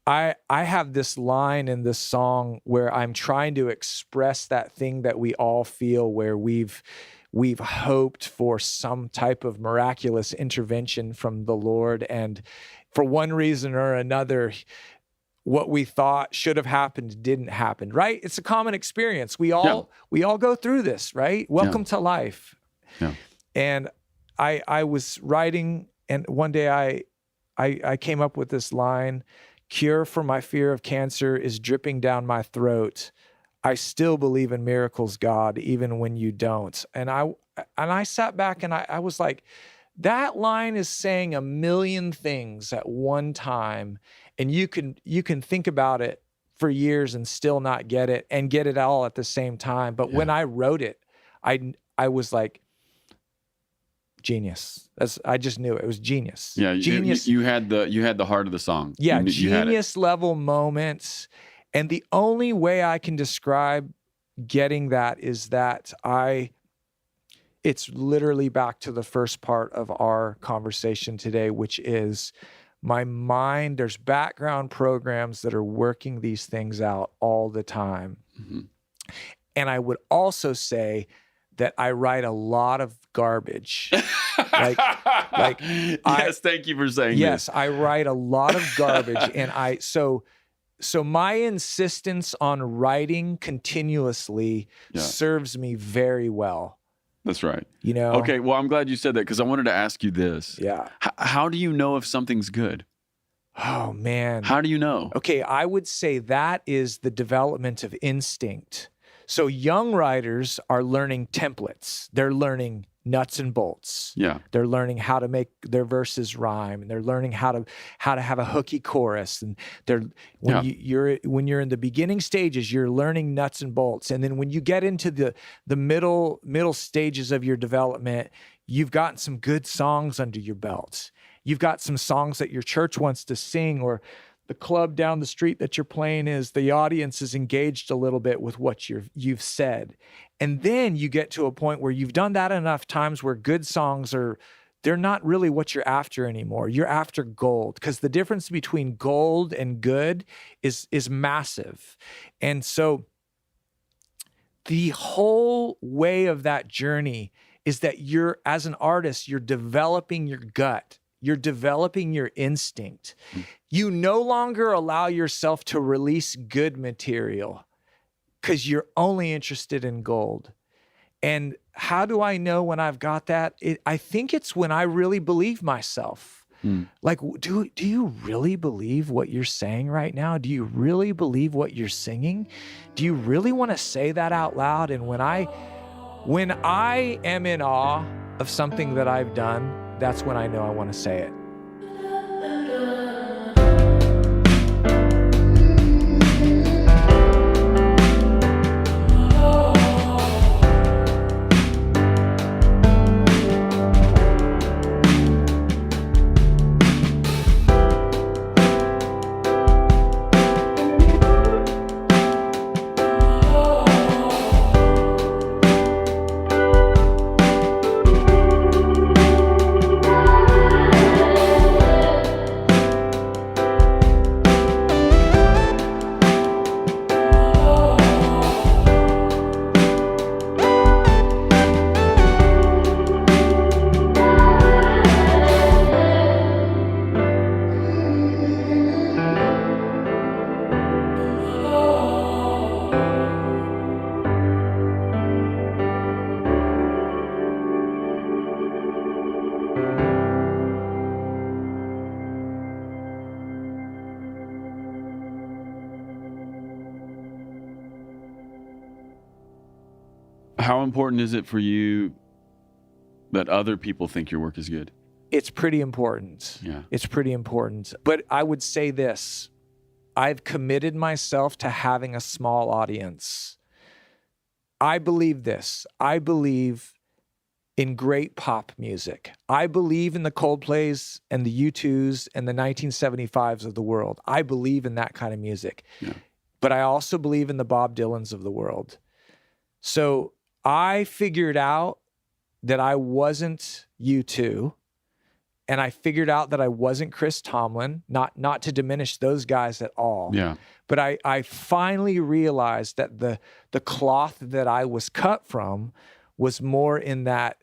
I have this line in this song where I'm trying to express that thing that we all feel, where we've hoped for some type of miraculous intervention from the Lord, and for one reason or another, what we thought should have happened didn't happen, right? It's a common experience. We all go through this, right? Welcome to life. Yeah. And I was writing, and one day I I came up with this line, cure for my fear of cancer is dripping down my throat. I still believe in miracles, God, even when you don't. And I sat back and I was like, that line is saying a million things at one time, and you can think about it for years and still not get it, and get it all at the same time. But when I wrote it, I was like, genius. I just knew it was genius. Yeah, genius. You had the heart of the song. Yeah, you had it. genius level moments. And the only way I can describe getting that is that it's literally back to the first part of our conversation today, which is my mind. There's background programs that are working these things out all the time. Mm-hmm. And I would also say that I write a lot of garbage. Thank you for saying yes, this. I write a lot of garbage. And so my insistence on writing continuously serves me very well. That's right. You know? Okay, well, I'm glad you said that, because I wanted to ask you this. Yeah. How do you know if something's good? Oh, man. How do you know? Okay, I would say that is the development of instinct. So young writers are learning templates. They're learning nuts and bolts. Yeah. They're learning how to make their verses rhyme, and they're learning how to have a hooky chorus. And when you're in the beginning stages, you're learning nuts and bolts. And then when you get into the middle stages of your development, you've gotten some good songs under your belt. You've got some songs that your church wants to sing, or the club down the street that you're playing the audience is engaged a little bit with what you've said. And then you get to a point where you've done that enough times where good songs they're not really what you're after anymore. You're after gold, because the difference between gold and good is massive. And so the whole way of that journey is that as an artist, you're developing your gut. You're developing your instinct. You no longer allow yourself to release good material because you're only interested in gold. And how do I know when I've got that? I think it's when I really believe myself. Like, do you really believe what you're saying right now? Do you really believe what you're singing? Do you really want to say that out loud? And when I am in awe of something that I've done, that's when I know I want to say it. How important is it for you that other people think your work is good? It's pretty important. Yeah. It's pretty important. But I would say this, I've committed myself to having a small audience. I believe this. I believe in great pop music. I believe in the Coldplays and the U2s and the 1975s of the world. I believe in that kind of music. Yeah. But I also believe in the Bob Dylans of the world. So I figured out that I wasn't U2, and I figured out that I wasn't Chris Tomlin, not to diminish those guys at all. Yeah. But I finally realized that the cloth that I was cut from was more in that,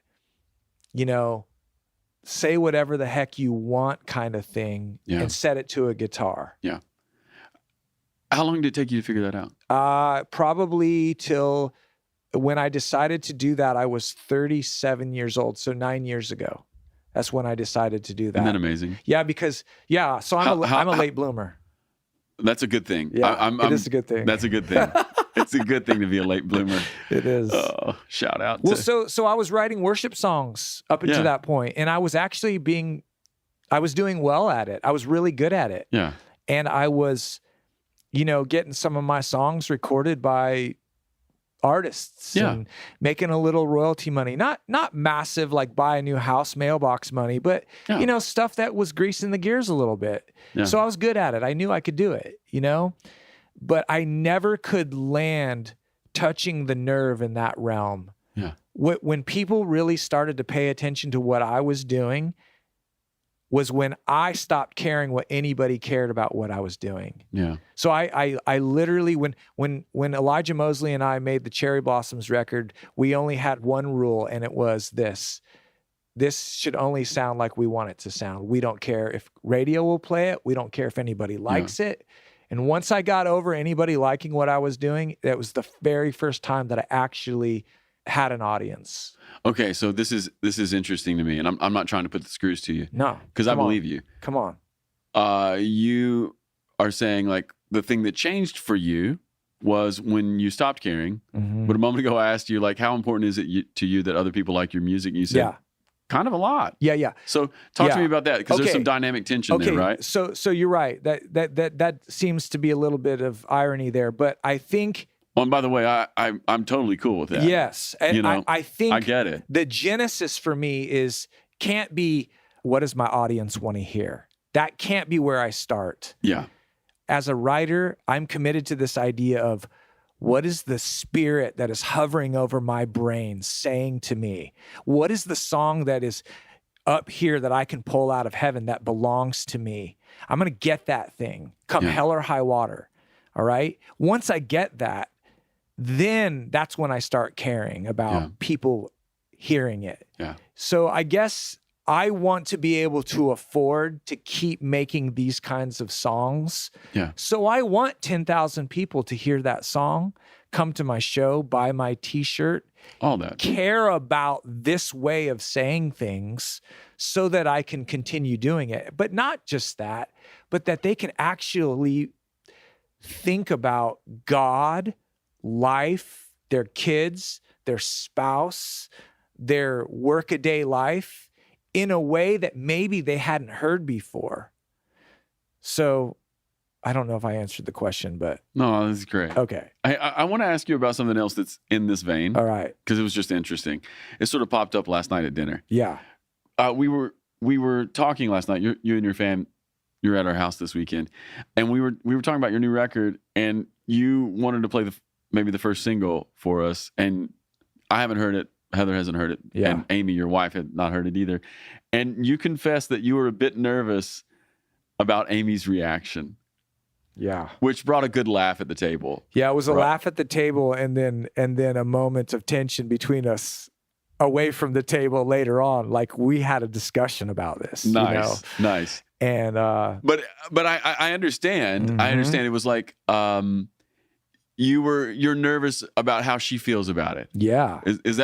say whatever the heck you want kind of thing, and set it to a guitar. Yeah. How long did it take you to figure that out? Probably till when I decided to do that, I was 37 years old. So 9 years ago. That's when I decided to do that. Isn't that amazing? Yeah, because so I'm a late bloomer. That's a good thing. Yeah, it is a good thing. That's a good thing. It's a good thing to be a late bloomer. It is. Oh, shout out. Well, so I was writing worship songs up until that point, and I was actually doing well at it. I was really good at it. Yeah. And I was, getting some of my songs recorded by artists and making a little royalty money. Not massive, like buy a new house mailbox money, but stuff that was greasing the gears a little bit. Yeah. So I was good at it. I knew I could do it, but I never could land touching the nerve in that realm. Yeah. When people really started to pay attention to what I was doing was when I stopped caring what anybody cared about what I was doing. Yeah. So I literally, when Elijah Mosley and I made the Cherry Blossoms record, we only had one rule, and it was this should only sound like we want it to sound. We don't care if radio will play it. We don't care if anybody likes it. And once I got over anybody liking what I was doing, that was the very first time that I actually had an audience. Okay, so this is interesting to me, and I'm not trying to put the screws to you. No. Because I believe you. Come on. You are saying like the thing that changed for you was when you stopped caring. Mm-hmm. But a moment ago I asked you, like, how important is it to you that other people like your music? You said, kind of a lot. Yeah. So talk to me about that, because there's some dynamic tension there, right? So you're right. That seems to be a little bit of irony there, but I think. Oh, and by the way, I'm totally cool with that. Yes. And I think I get it. The genesis for me can't be, what does my audience want to hear? That can't be where I start. Yeah. As a writer, I'm committed to this idea of what is the spirit that is hovering over my brain saying to me? What is the song that is up here that I can pull out of heaven that belongs to me? I'm going to get that thing, come hell or high water. All right? Once I get that, then that's when I start caring about people hearing it. Yeah. So I guess I want to be able to afford to keep making these kinds of songs. Yeah. So I want 10,000 people to hear that song, come to my show, buy my t-shirt, all that, care about this way of saying things so that I can continue doing it. But not just that, but that they can actually think about God, life, their kids, their spouse, their workaday life in a way that maybe they hadn't heard before. So I don't know if I answered the question, but. No, this is great. Okay. I want to ask you about something else that's in this vein. All right. Because it was just interesting. It sort of popped up last night at dinner. Yeah. We were talking last night. You and your fam, you were at our house this weekend, and we were talking about your new record, and you wanted to play maybe the first single for us, and I haven't heard it. Heather hasn't heard it. Yeah. And Amy, your wife, had not heard it either. And you confessed that you were a bit nervous about Amy's reaction. Yeah. Which brought a good laugh at the table. Yeah, it was a laugh at the table and then a moment of tension between us away from the table later on. Like we had a discussion about this. Nice. Nice. And but I understand. Mm-hmm. I understand. It was like you're nervous about how she feels about it. Yeah. Is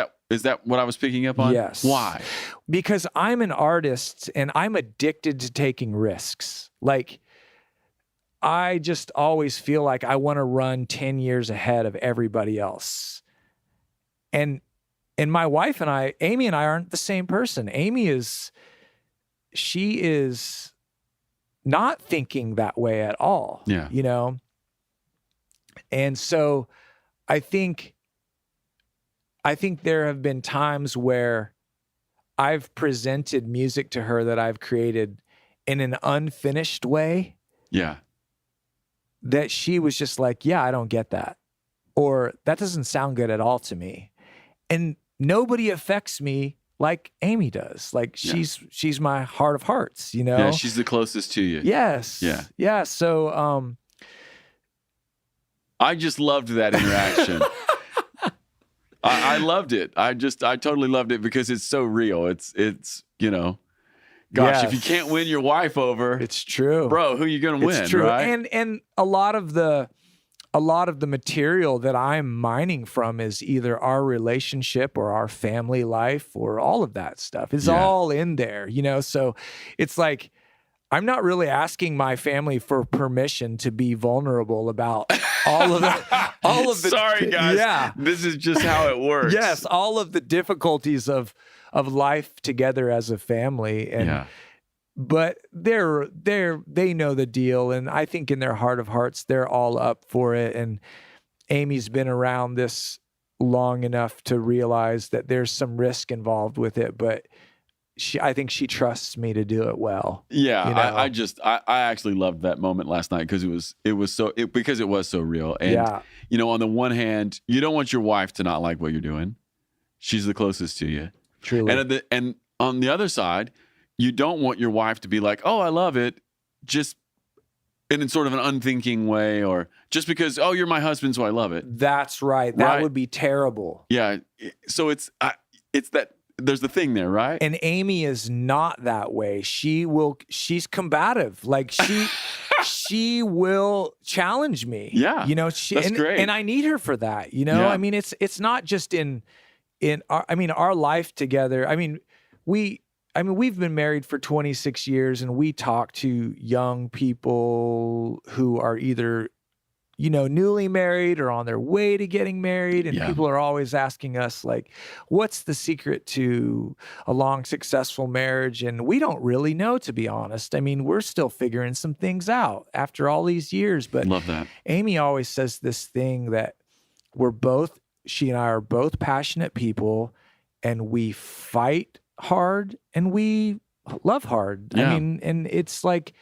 that what I was picking up on? Yes. Why? Because I'm an artist and I'm addicted to taking risks. Like I just always feel like I want to run 10 years ahead of everybody else. And my wife and I, Amy and I aren't the same person. She is not thinking that way at all. Yeah. And so I think there have been times where I've presented music to her that I've created in an unfinished way. Yeah. That she was just like, yeah, I don't get that. Or that doesn't sound good at all to me. And nobody affects me like Amy does. Like she's my heart of hearts, Yeah, she's the closest to you. Yes. Yeah. Yeah. So I just loved that interaction. I loved it. I totally loved it because it's so real. It's gosh, if you can't win your wife over, it's true. Bro, who you gonna win? It's true. Right? And a lot of the a lot of the material that I'm mining from is either our relationship or our family life or all of that stuff. It's all in there, So it's like, I'm not really asking my family for permission to be vulnerable about all of the. Sorry, guys. Yeah. This is just how it works. Yes, all of the difficulties of life together as a family, but they know the deal, and I think in their heart of hearts they're all up for it. And Amy's been around this long enough to realize that there's some risk involved with it, but I think she trusts me to do it well. Yeah, I actually loved that moment last night because it was so real. And on the one hand, you don't want your wife to not like what you're doing. She's the closest to you. Truly. And on the other side, you don't want your wife to be like, "Oh, I love it," just in sort of an unthinking way, or just because, "Oh, you're my husband, so I love it." That's right. That would be terrible. Yeah. So it's that. There's the thing there, right? And Amy is not that way. She's combative. Like she will challenge me. Yeah. That's great. And I need her for that. Yeah. I mean, it's not just in our life together. We've been married for 26 years, and we talk to young people who are either newly married or on their way to getting married. And people are always asking us, like, what's the secret to a long, successful marriage? And we don't really know, to be honest. We're still figuring some things out after all these years. But love that. Amy always says this thing that she and I are both passionate people, and we fight hard and we love hard. Yeah. And it's like,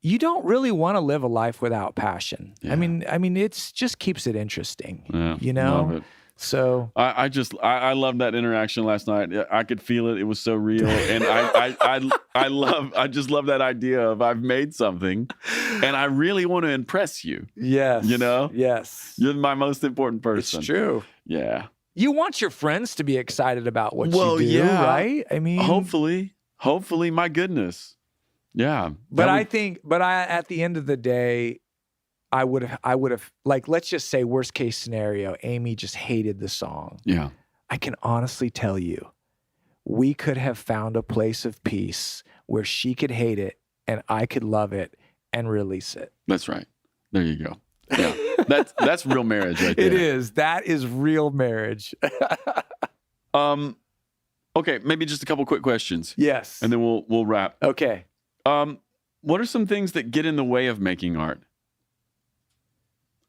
you don't really want to live a life without passion. Yeah. It's just keeps it interesting. Yeah, love it. So I loved that interaction last night. I could feel it. It was so real, and I just love that idea of I've made something, and I really want to impress you. Yes, yes, you're my most important person. It's true. Yeah, you want your friends to be excited about what you do, right? Hopefully, my goodness. Yeah. But at the end of the day, I would have, like, let's just say worst case scenario, Amy just hated the song. Yeah. I can honestly tell you, we could have found a place of peace where she could hate it and I could love it and release it. That's right. There you go. Yeah. That's real marriage right there. It is. That is real marriage. Okay, maybe just a couple quick questions. Yes. And then we'll wrap. Okay. What are some things that get in the way of making art?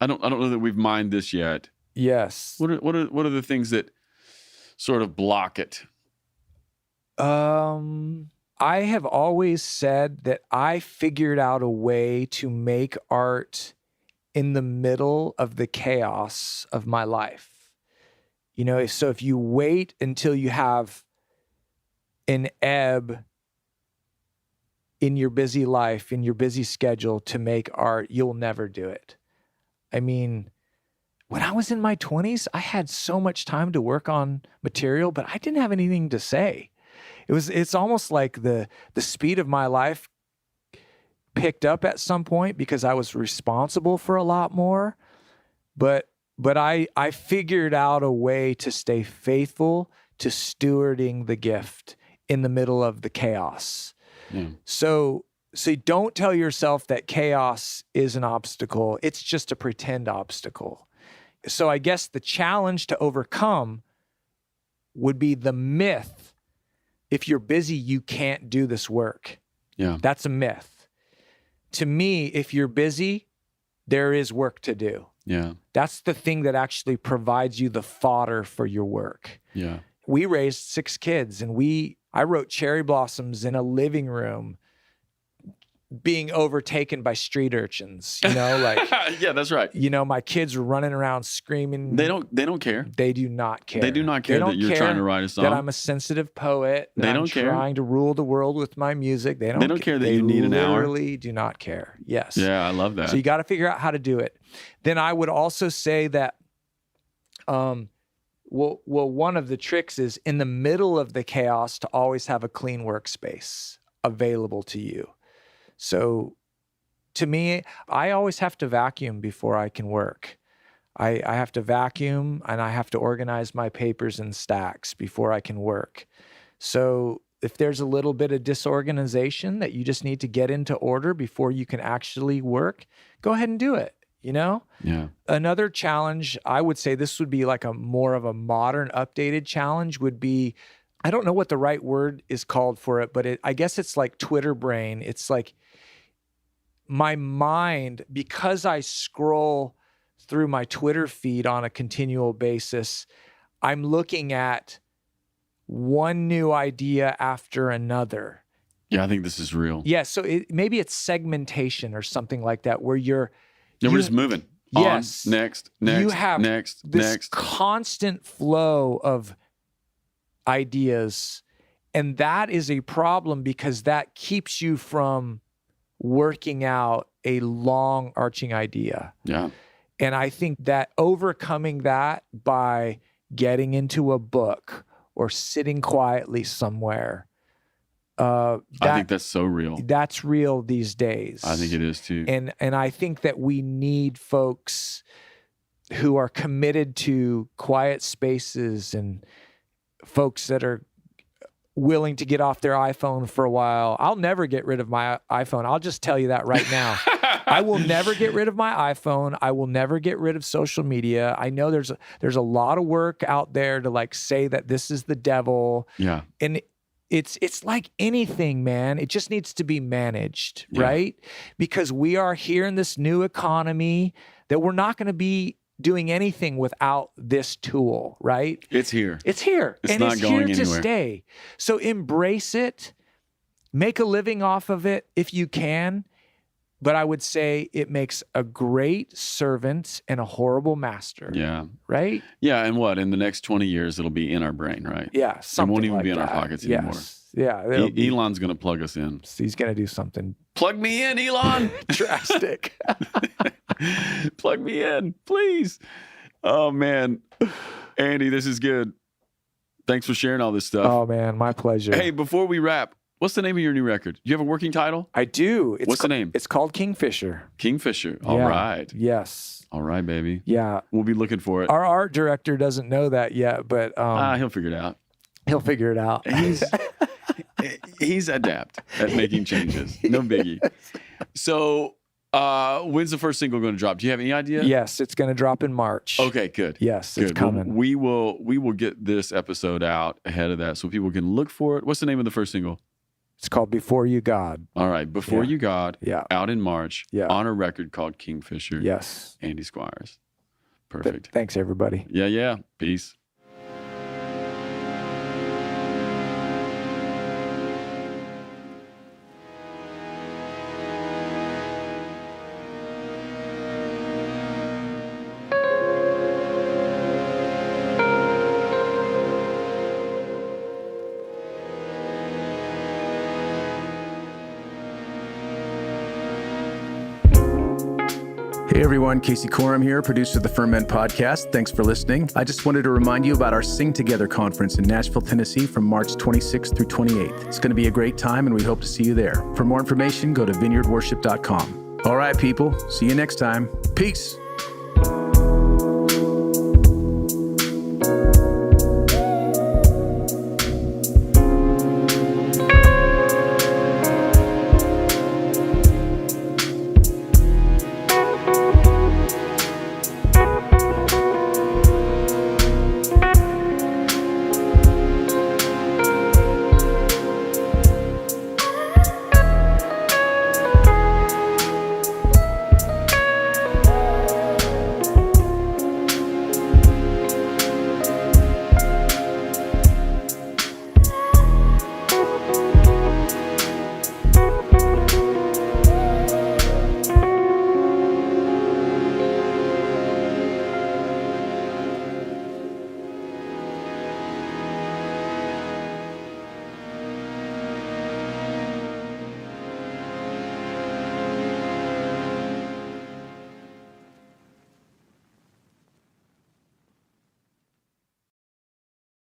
I don't know that we've mined this yet. Yes. What are the things that sort of block it? I have always said that I figured out a way to make art in the middle of the chaos of my life. So if you wait until you have an ebb in your busy life, in your busy schedule to make art, you'll never do it. When I was in my 20s, I had so much time to work on material, but I didn't have anything to say. It's almost like the speed of my life picked up at some point because I was responsible for a lot more. But I figured out a way to stay faithful to stewarding the gift in the middle of the chaos. Yeah. So don't tell yourself that chaos is an obstacle. It's just a pretend obstacle. So I guess the challenge to overcome would be the myth. If you're busy, you can't do this work. Yeah. That's a myth. To me, if you're busy, there is work to do. Yeah. That's the thing that actually provides you the fodder for your work. Yeah. We raised 6 kids, and I wrote cherry blossoms in a living room being overtaken by street urchins, like yeah, that's right. My kids were running around screaming. They don't care. They do not care. They do not care that you're trying to write a song. That I'm a sensitive poet. They don't care. Trying to rule the world with my music. They don't care that you need an hour. They literally do not care. Yes. Yeah, I love that. So you got to figure out how to do it. Then I would also say that one of the tricks is in the middle of the chaos to always have a clean workspace available to you. So to me, I always have to vacuum before I can work. I have to vacuum and I have to organize my papers in stacks before I can work. So if there's a little bit of disorganization that you just need to get into order before you can actually work, go ahead and do it, Yeah. Another challenge, I would say this would be like a more of a modern, updated challenge would be, I don't know what the right word is called for it, but I guess it's like Twitter brain. It's like my mind, because I scroll through my Twitter feed on a continual basis, I'm looking at one new idea after another. Yeah, I think this is real. Yeah, so maybe it's segmentation or something like that, where we're just moving. Yes. On, next, you have next, this next. constant flow of ideas, and that is a problem because that keeps you from working out a long arching idea. Yeah. And I think that overcoming that by getting into a book or sitting quietly somewhere, I think that's so real. That's real these days. I think it is too. And I think that we need folks who are committed to quiet spaces and folks that are willing to get off their iPhone for a while. I'll never get rid of my iPhone. I'll just tell you that right now. I will never get rid of my iPhone. I will never get rid of social media. I know there's a lot of work out there to like say that this is the devil. Yeah. And it's like anything, man. It just needs to be managed, Yeah. right? Because we are here in this new economy that we're not going to be doing anything without this tool, right? It's here. It's here. It's and not it's going here to anywhere. stay. So embrace it. Make a living off of it if you can. But I would say it makes a great servant and a horrible master. Yeah. Right? Yeah. And what? In the next 20 years, it'll be in our brain, right? Yeah. Something won't even like be in our that. pockets Yes. anymore. Yeah. it'll be- Elon's going to plug us in. He's going to do something Plug me in, Elon. drastic. Plug me in, please. Oh, man. Andy, this is good. Thanks for sharing all this stuff. Oh, man. My pleasure. Hey, before we wrap, what's the name of your new record? Do you have a working title? I do. What's the name? It's called Kingfisher. Kingfisher. All Yeah. right. Yes. All right, baby. Yeah. We'll be looking for it. Our art director doesn't know that yet, but He'll figure it out. he'll figure it out. He's adept at making changes. No biggie. So, when's the first single going to drop? Do you have any idea? Yes, it's going to drop in March. Okay, good. Yes, Good. it's coming. Well, we will get this episode out ahead of that so people can look for it. What's the name of the first single? It's called Before You God. All right. Before Yeah. You God, Yeah. out in March, Yeah. on a record called Kingfisher. Yes. Andy Squyres. Perfect. Thanks, everybody. Yeah. Peace. Hey everyone, Casey Coram here, producer of the Ferment podcast. Thanks for listening. I just wanted to remind you about our Sing Together conference in Nashville, Tennessee from March 26th through 28th. It's going to be a great time and we hope to see you there. For more information, go to vineyardworship.com. All right, people. See you next time. Peace.